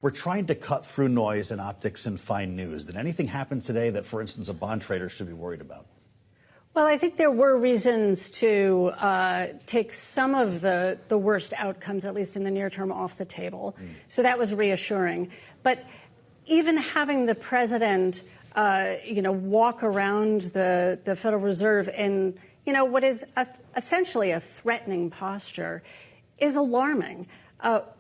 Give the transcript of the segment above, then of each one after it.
We're trying to cut through noise and optics and find news. Did anything happen today that, for instance, a bond trader should be worried about? Well, I think there were reasons to take some of the worst outcomes, at least in the near term, off the table. So that was reassuring. But even having the president, walk around the Federal Reserve in, what is essentially a threatening posture is alarming.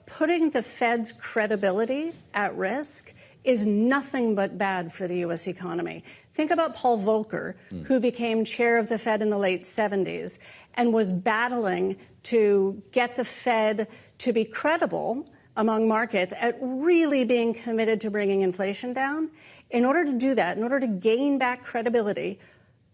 Putting the Fed's credibility at risk is nothing but bad for the U.S. economy. Think about Paul Volcker, who became chair of the Fed in the late 70s and was battling to get the Fed to be credible among markets at really being committed to bringing inflation down. In order to do that, in order to gain back credibility,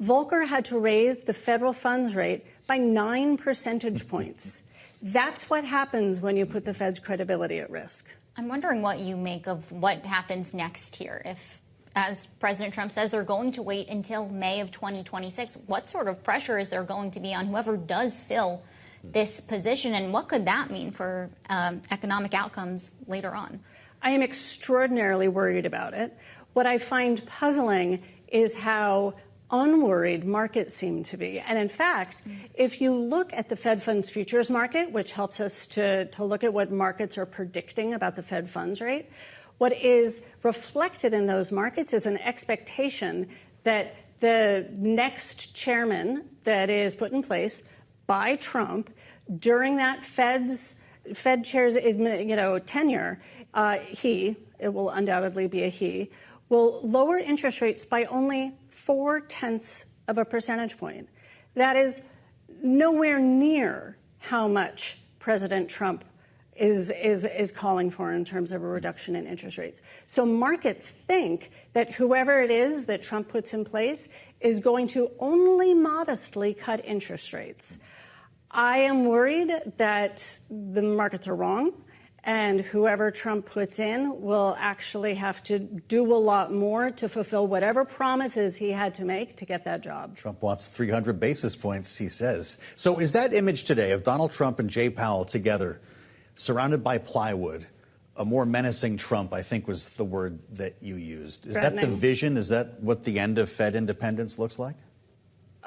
Volcker had to raise the federal funds rate by 9 percentage points. That's what happens when you put the Fed's credibility at risk. I'm wondering what you make of what happens next here. If, as President Trump says, they're going to wait until May of 2026, what sort of pressure is there going to be on whoever does fill this position, and what could that mean for economic outcomes later on? I am extraordinarily worried about it. What I find puzzling is how unworried markets seem to be. And in fact, if you look at the Fed funds futures market, which helps us to look at what markets are predicting about the Fed funds rate, what is reflected in those markets is an expectation that the next chairman that is put in place by Trump during that Fed chair's tenure, it will undoubtedly be a he, will lower interest rates by only 0.4 of a percentage point. That is nowhere near how much President Trump is calling for in terms of a reduction in interest rates. So markets think that whoever it is that Trump puts in place is going to only modestly cut interest rates. I am worried that the markets are wrong, and whoever Trump puts in will actually have to do a lot more to fulfill whatever promises he had to make to get that job. Trump wants 300 basis points, he says. So is that image today of Donald Trump and Jay Powell together, surrounded by plywood, a more menacing Trump, I think was the word that you used. Is that the vision? Is that what the end of Fed independence looks like?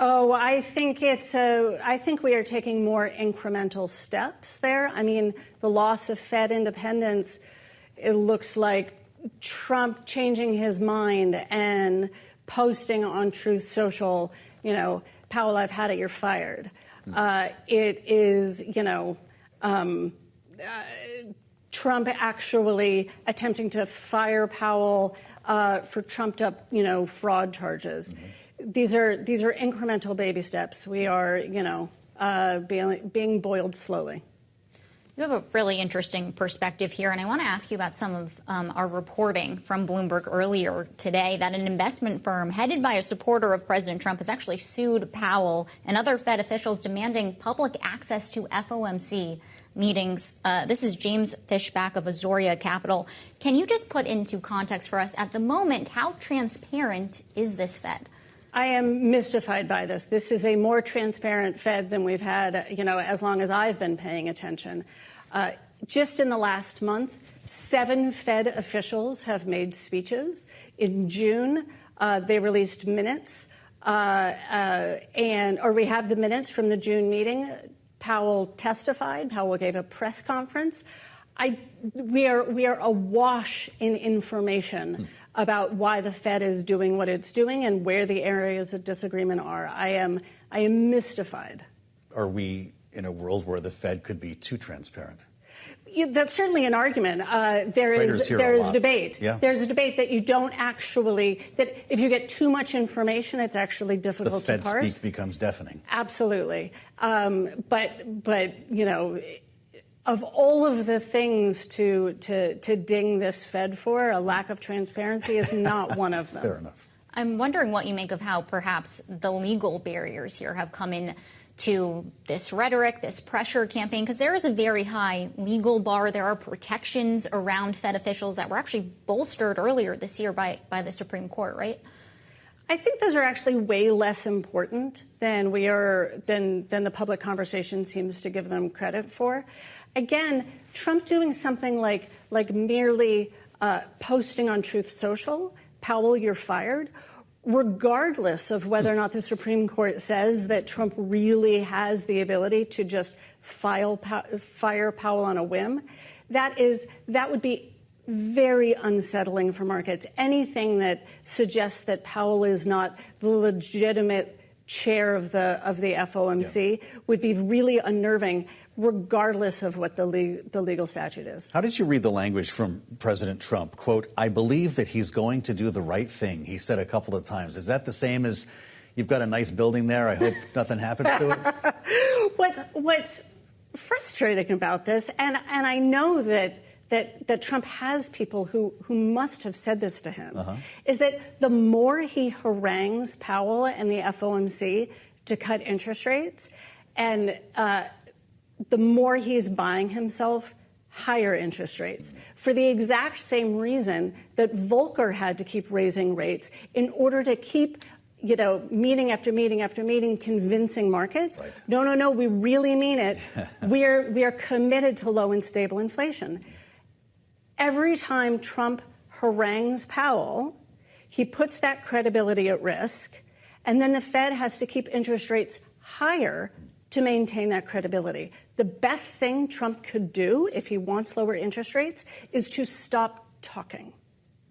Oh, I think we are taking more incremental steps there. I mean, the loss of Fed independence, it looks like Trump changing his mind and posting on Truth Social, Powell, I've had it, you're fired. It is, Trump actually attempting to fire Powell for trumped up, fraud charges. These are incremental baby steps. We are, being boiled slowly. You have a really interesting perspective here, and I want to ask you about some of our reporting from Bloomberg earlier today that an investment firm headed by a supporter of President Trump has actually sued Powell and other Fed officials demanding public access to FOMC meetings. This is James Fishback of Azoria Capital. Can you just put into context for us at the moment, how transparent is this Fed? I am mystified by this. This is a more transparent Fed than we've had, as long as I've been paying attention. Just in the last month, 7 Fed officials have made speeches. In June, they released minutes, we have the minutes from the June meeting. Powell testified. Powell gave a press conference. We are awash in information about why the Fed is doing what it's doing and where the areas of disagreement are. I am mystified. Are we in a world where the Fed could be too transparent? That's certainly an argument. There is debate. Yeah. There's a debate that you don't actually, that if you get too much information, it's actually difficult to parse. The Fed speak becomes deafening. Absolutely. But of all of the things to ding this Fed for, a lack of transparency is not one of them. Fair enough. I'm wondering what you make of how perhaps the legal barriers here have come in to this rhetoric, this pressure campaign, because there is a very high legal bar. There are protections around Fed officials that were actually bolstered earlier this year by the Supreme Court, right? I think those are actually way less important than the public conversation seems to give them credit for. Again, Trump doing something like like merely posting on Truth Social, Powell, you're fired, regardless of whether or not the Supreme Court says that Trump really has the ability to just fire Powell on a whim, that would be very unsettling for markets. Anything that suggests that Powell is not the legitimate chair of the FOMC would be really unnerving, regardless of what the legal statute is. How did you read the language from President Trump? Quote, I believe that he's going to do the right thing, he said a couple of times. Is that the same as you've got a nice building there, I hope nothing happens to it? What's frustrating about this, and I know that Trump has people who must have said this to him, is that the more he harangues Powell and the FOMC to cut interest rates, and the more he's buying himself higher interest rates for the exact same reason that Volcker had to keep raising rates in order to keep, meeting after meeting after meeting, convincing markets. Right. No, we really mean it. we are committed to low and stable inflation. Every time Trump harangues Powell, he puts that credibility at risk, and then the Fed has to keep interest rates higher to maintain that credibility. The best thing Trump could do if he wants lower interest rates is to stop talking.